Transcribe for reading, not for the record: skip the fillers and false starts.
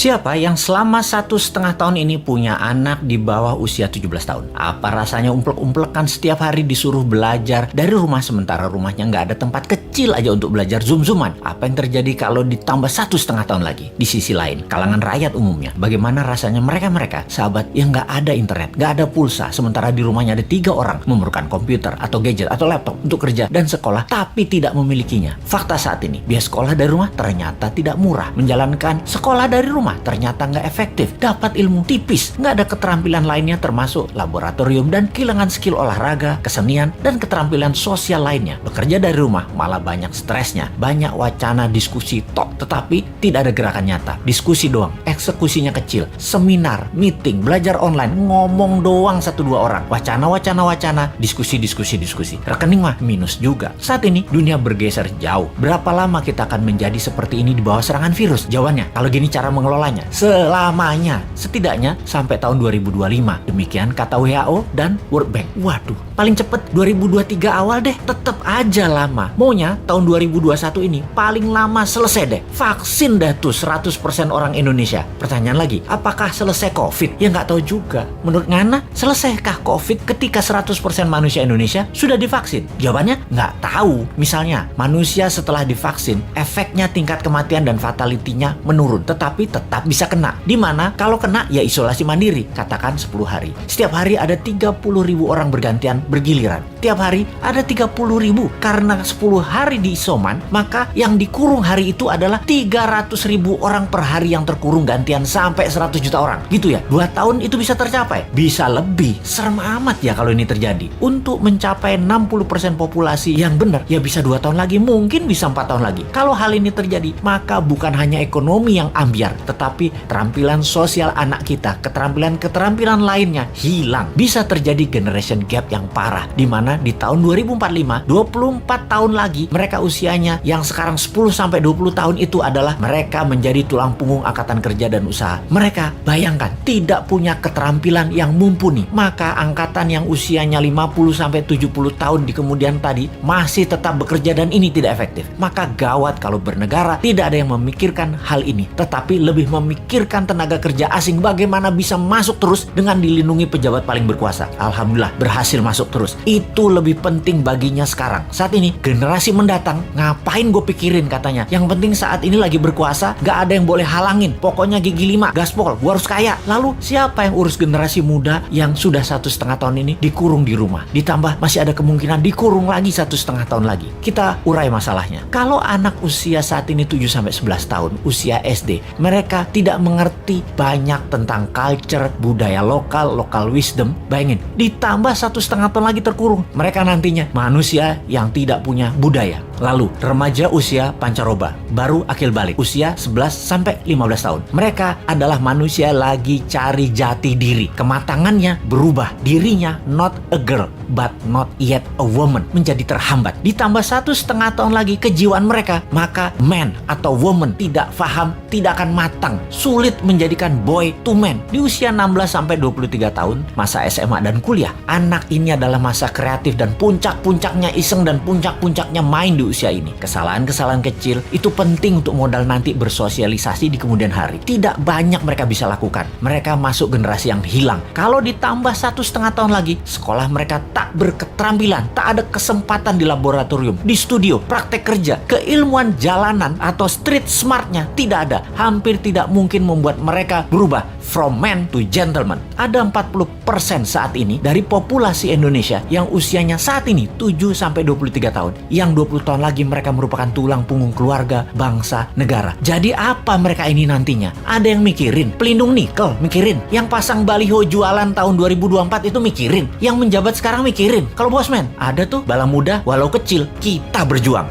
Siapa yang selama 1,5 tahun ini punya anak di bawah usia 17 tahun? Apa rasanya umplek-umplekan setiap hari disuruh belajar dari rumah sementara rumahnya nggak ada tempat kecil aja untuk belajar zoom-zooman? Apa yang terjadi kalau ditambah 1,5 tahun lagi? Di sisi lain, kalangan rakyat umumnya, bagaimana rasanya mereka sahabat yang nggak ada internet, nggak ada pulsa, sementara di rumahnya ada 3 orang memerlukan komputer atau gadget atau laptop untuk kerja dan sekolah, tapi tidak memilikinya. Fakta saat ini, biaya sekolah dari rumah ternyata tidak murah. Menjalankan sekolah dari rumah ternyata nggak efektif, dapat ilmu tipis, nggak ada keterampilan lainnya termasuk laboratorium dan kehilangan skill olahraga, kesenian, dan keterampilan sosial lainnya. Bekerja dari rumah malah banyak stresnya, banyak wacana diskusi tok, tetapi tidak ada gerakan nyata. Diskusi doang, eksekusinya kecil, seminar, meeting, belajar online, ngomong doang 1-2 orang, wacana, diskusi. Rekening mah minus juga. Saat ini dunia bergeser jauh. Berapa lama kita akan menjadi seperti ini di bawah serangan virus? Jawabannya, kalau gini cara mengelolanya, selamanya, setidaknya sampai tahun 2025. Demikian kata WHO dan World Bank. Waduh, paling cepet 2023 awal deh. Tetap aja lama. Maunya tahun 2021 ini paling lama selesai deh. Vaksin dah tuh 100% orang Indonesia. Pertanyaan lagi, apakah selesai COVID? Ya nggak tahu juga. Menurut Ngana, selesaikah COVID ketika 100% manusia Indonesia sudah divaksin? Jawabannya nggak tahu. Misalnya, manusia setelah divaksin, efeknya tingkat kematian dan fatality-nya menurun, tetapi tetap bisa kena. Dimana kalau kena ya isolasi mandiri, katakan 10 hari. Setiap hari ada 30.000 orang bergantian bergiliran. Tiap hari ada 30.000. Karena 10 hari di isoman, maka yang dikurung hari itu adalah 300.000 orang per hari yang terkurung gantian sampai 100 juta orang. Gitu ya, 2 tahun itu bisa tercapai? Bisa lebih. Serem amat ya kalau ini terjadi. Untuk mencapai 60% populasi yang benar, ya bisa 2 tahun lagi, mungkin bisa 4 tahun lagi. Kalau hal ini terjadi, maka bukan hanya ekonomi yang ambiar, tetapi keterampilan sosial anak kita, keterampilan lainnya hilang. Bisa terjadi generation gap yang parah, di mana di tahun 2045, 24 tahun lagi, mereka usianya yang sekarang 10-20 tahun itu adalah mereka menjadi tulang punggung angkatan kerja dan usaha. Mereka, bayangkan, tidak punya keterampilan yang mumpuni. Maka angkatan yang usianya 50-70 tahun di kemudian tadi masih tetap bekerja dan ini tidak efektif. Maka gawat kalau bernegara tidak ada yang memikirkan hal ini, tetapi lebih memikirkan tenaga kerja asing bagaimana bisa masuk terus dengan dilindungi pejabat paling berkuasa. Alhamdulillah berhasil masuk terus. Itu lebih penting baginya sekarang. Saat ini generasi mendatang, ngapain gue pikirin katanya. Yang penting saat ini lagi berkuasa, gak ada yang boleh halangin. Pokoknya gigi 5, gaspol, gue harus kaya. Lalu siapa yang urus generasi muda yang sudah 1,5 tahun ini dikurung di rumah? Ditambah masih ada kemungkinan dikurung lagi 1,5 tahun lagi. Kita urai masalahnya. Kalau anak usia saat ini 7-11 tahun, usia SD, mereka tidak mengerti banyak tentang culture, budaya lokal wisdom. Bayangin, ditambah 1,5 tahun lagi terkurung. Mereka nantinya manusia yang tidak punya budaya. Lalu, remaja usia pancaroba, baru akil balik, usia 11-15 tahun. Mereka adalah manusia lagi cari jati diri. Kematangannya berubah. Dirinya not a girl, but not yet a woman. Menjadi terhambat. Ditambah 1,5 tahun lagi kejiwaan mereka, maka man atau woman tidak paham, tidak akan matang. Sulit menjadikan boy to man. Di usia 16-23 tahun, masa SMA dan kuliah, anak ini adalah masa kreatif dan puncak-puncaknya iseng dan puncak-puncaknya main di usia ini. Kesalahan-kesalahan kecil itu penting untuk modal nanti bersosialisasi di kemudian hari. Tidak banyak mereka bisa lakukan. Mereka masuk generasi yang hilang. Kalau ditambah 1,5 tahun lagi, sekolah mereka tak berketerampilan, tak ada kesempatan di laboratorium, di studio, praktek kerja, keilmuan jalanan atau street smartnya tidak ada. Hampir tidak mungkin membuat mereka berubah from man to gentleman. Ada 40% saat ini dari populasi Indonesia yang usianya saat ini 7-23 tahun. Yang 20 tahun lagi mereka merupakan tulang punggung keluarga, bangsa, negara. Jadi apa mereka ini nantinya? Ada yang mikirin pelindung nikel, mikirin. Yang pasang baliho jualan tahun 2024 itu mikirin. Yang menjabat sekarang mikirin. Kalau bosman, ada tuh bala muda walau kecil, kita berjuang.